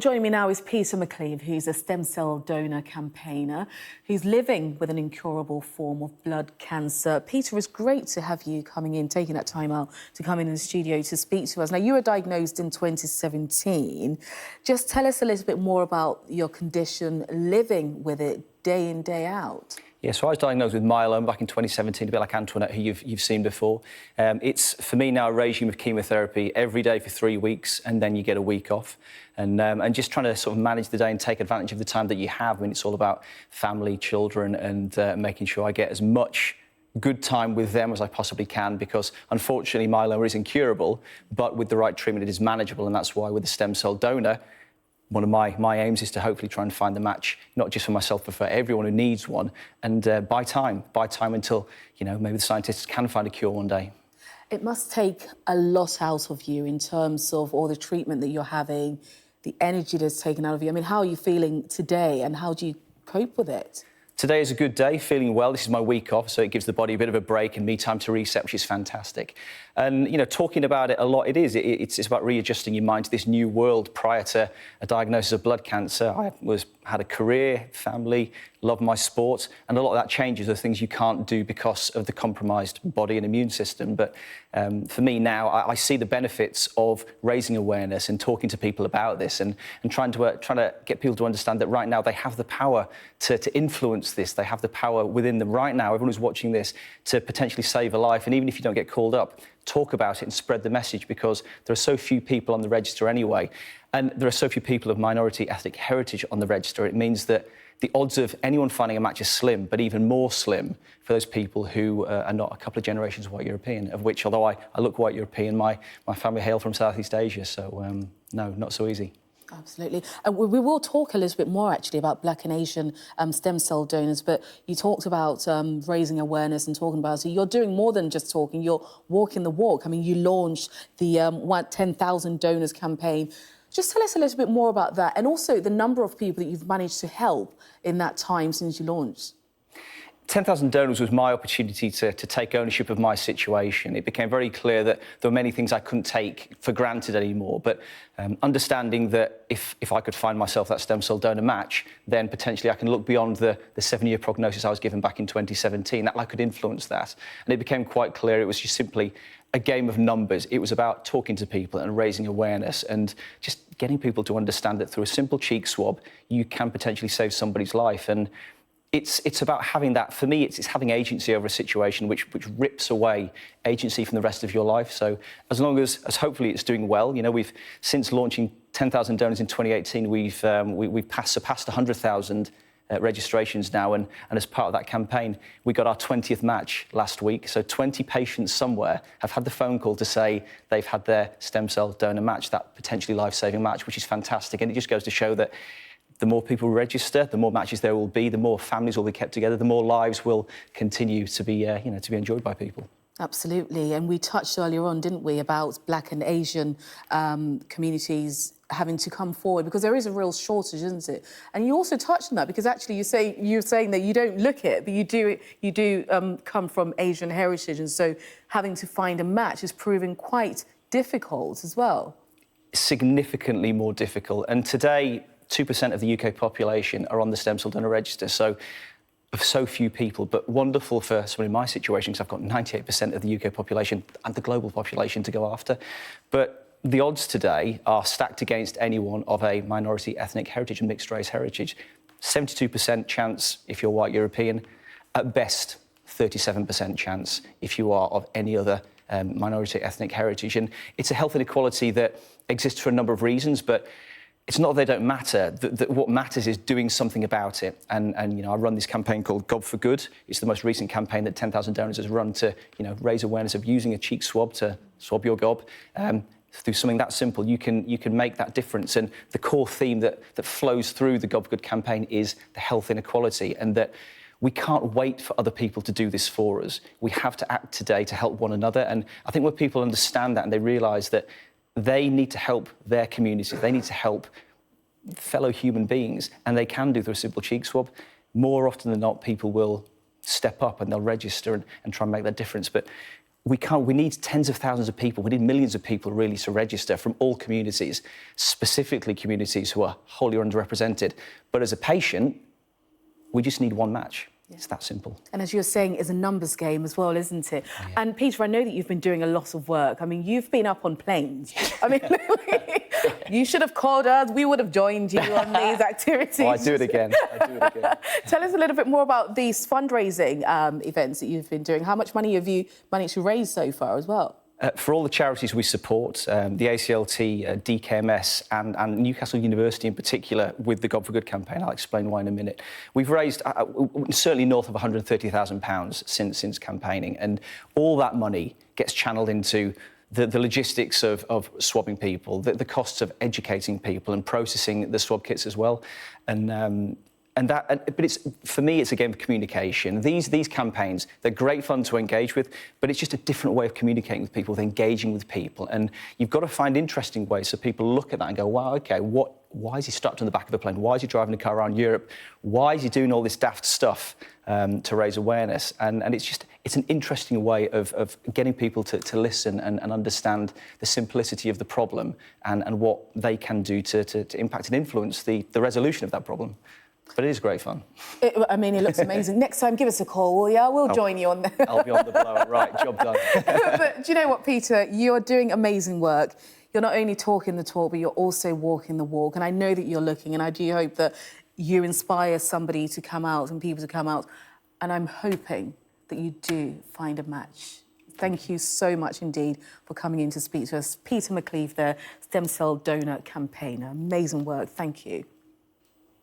Joining me now is Peter McLeave, who's a stem cell donor campaigner who's living with an incurable form of blood cancer. Peter, it's great to have you coming in, taking that time out to come in the studio to speak to us. Now, you were diagnosed in 2017. Just tell us a little bit more about your condition, living with it day in, day out. Yeah, so I was diagnosed with myeloma back in 2017, a bit like Antoinette, who you've seen before. It's, for me now, a regime of chemotherapy every day for 3 weeks, and then you get a week off. And just trying to sort of manage the day and take advantage of the time that you have. I mean, it's all about family, children, and making sure I get as much good time with them as I possibly can, because unfortunately myeloma is incurable, but with the right treatment it is manageable, and that's why with the stem cell donor, one of my aims is to hopefully try and find the match, not just for myself, but for everyone who needs one, and buy time until, you know, maybe the scientists can find a cure one day. It must take a lot out of you in terms of all the treatment that you're having, the energy that's taken out of you. I mean, how are you feeling today and how do you cope with it? Today is a good day, feeling well. This is my week off, so it gives the body a bit of a break and me time to reset, which is fantastic. And, you know, talking about it a lot, it's about readjusting your mind to this new world. Prior to a diagnosis of blood cancer, I had a career, family, loved my sport, and a lot of that changes. There are things you can't do because of the compromised body and immune system. But for me now, I see the benefits of raising awareness and talking to people about this, and trying to get people to understand that right now they have the power to influence this. They have the power within them right now, everyone who's watching this, to potentially save a life. And even if you don't get called up, talk about it and spread the message, because there are so few people on the register anyway, and there are so few people of minority ethnic heritage on the register. It means that the odds of anyone finding a match is slim, but even more slim for those people who are not a couple of generations white European, of which, although I look white European, my family hail from Southeast Asia, so no, not so easy. Absolutely. And we will talk a little bit more, actually, about Black and Asian stem cell donors, but you talked about raising awareness and talking about it. You're doing more than just talking, you're walking the walk. I mean, you launched the 10,000 donors campaign. Just tell us a little bit more about that, and also the number of people that you've managed to help in that time since you launched. 10,000 donors was my opportunity to take ownership of my situation. It became very clear that there were many things I couldn't take for granted anymore, but understanding that if I could find myself that stem cell donor match, then potentially I can look beyond the 7-year prognosis I was given back in 2017, that I could influence that. And it became quite clear it was just simply a game of numbers. It was about talking to people and raising awareness and just getting people to understand that through a simple cheek swab, you can potentially save somebody's life. And it's about having that, for me, it's having agency over a situation which rips away agency from the rest of your life. So as long as hopefully it's doing well, you know, we've, since launching 10,000 donors in 2018, we've surpassed 100,000 registrations now, and as part of that campaign, we got our 20th match last week. So 20 patients somewhere have had the phone call to say they've had their stem cell donor match, that potentially life-saving match, which is fantastic. And it just goes to show that the more people register, the more matches there will be, the more families will be kept together, the more lives will continue to be, to be enjoyed by people. Absolutely. And we touched earlier on, didn't we, about Black and Asian communities having to come forward, because there is a real shortage, isn't it? And you also touched on that, because actually you're saying that you don't look it, but you do come from Asian heritage, and so having to find a match is proving quite difficult as well. Significantly more difficult. And today, 2% of the UK population are on the stem cell donor register, so few people, but wonderful for someone in my situation, because I've got 98% of the UK population and the global population to go after. But the odds today are stacked against anyone of a minority ethnic heritage and mixed race heritage. 72% chance if you're white European, at best 37% chance if you are of any other minority ethnic heritage. And it's a health inequality that exists for a number of reasons, but it's not that they don't matter. What matters is doing something about it. And you know, I run this campaign called Gob For Good. It's the most recent campaign that 10,000 donors has run to, you know, raise awareness of using a cheek swab to swab your gob. Through something that simple, you can make that difference. And the core theme that flows through the Gob For Good campaign is the health inequality, and that we can't wait for other people to do this for us. We have to act today to help one another. And I think when people understand that and they realise that they need to help their community, they need to help fellow human beings, and they can do through a simple cheek swab, more often than not, people will step up and they'll register and try and make that difference. But we need tens of thousands of people, we need millions of people really to register from all communities, specifically communities who are wholly underrepresented. But as a patient, we just need one match. Yeah. It's that simple. And as you're saying, it's a numbers game as well, isn't it? Yeah. And Peter, I know that you've been doing a lot of work. I mean, you've been up on planes. I mean, you should have called us. We would have joined you on these activities. Oh, I'd do it again. Tell us a little bit more about these fundraising events that you've been doing. How much money have you managed to raise so far as well? For all the charities we support, the ACLT, DKMS and Newcastle University in particular, with the Gob For Good campaign, I'll explain why in a minute, we've raised certainly north of £130,000 since campaigning, and all that money gets channelled into the logistics of swabbing people, the costs of educating people and processing the swab kits as well. But it's, for me, it's a game of communication. These campaigns, they're great fun to engage with, but it's just a different way of communicating with people, with engaging with people. And you've got to find interesting ways so people look at that and go, wow, OK, why is he strapped on the back of a plane? Why is he driving a car around Europe? Why is he doing all this daft stuff to raise awareness? And it's an interesting way of getting people to listen and understand the simplicity of the problem and what they can do to impact and influence the resolution of that problem. But it is great fun. I mean, it looks amazing. Next time, give us a call, will you? We'll join you on there. I'll be on the blower. Right, job done. But do you know what, Peter? You're doing amazing work. You're not only talking the talk, but you're also walking the walk. And I know that you're looking, and I do hope that you inspire somebody to come out and people to come out. And I'm hoping that you do find a match. Thank you so much indeed for coming in to speak to us. Peter McCleave, the stem cell donor campaigner. Amazing work. Thank you.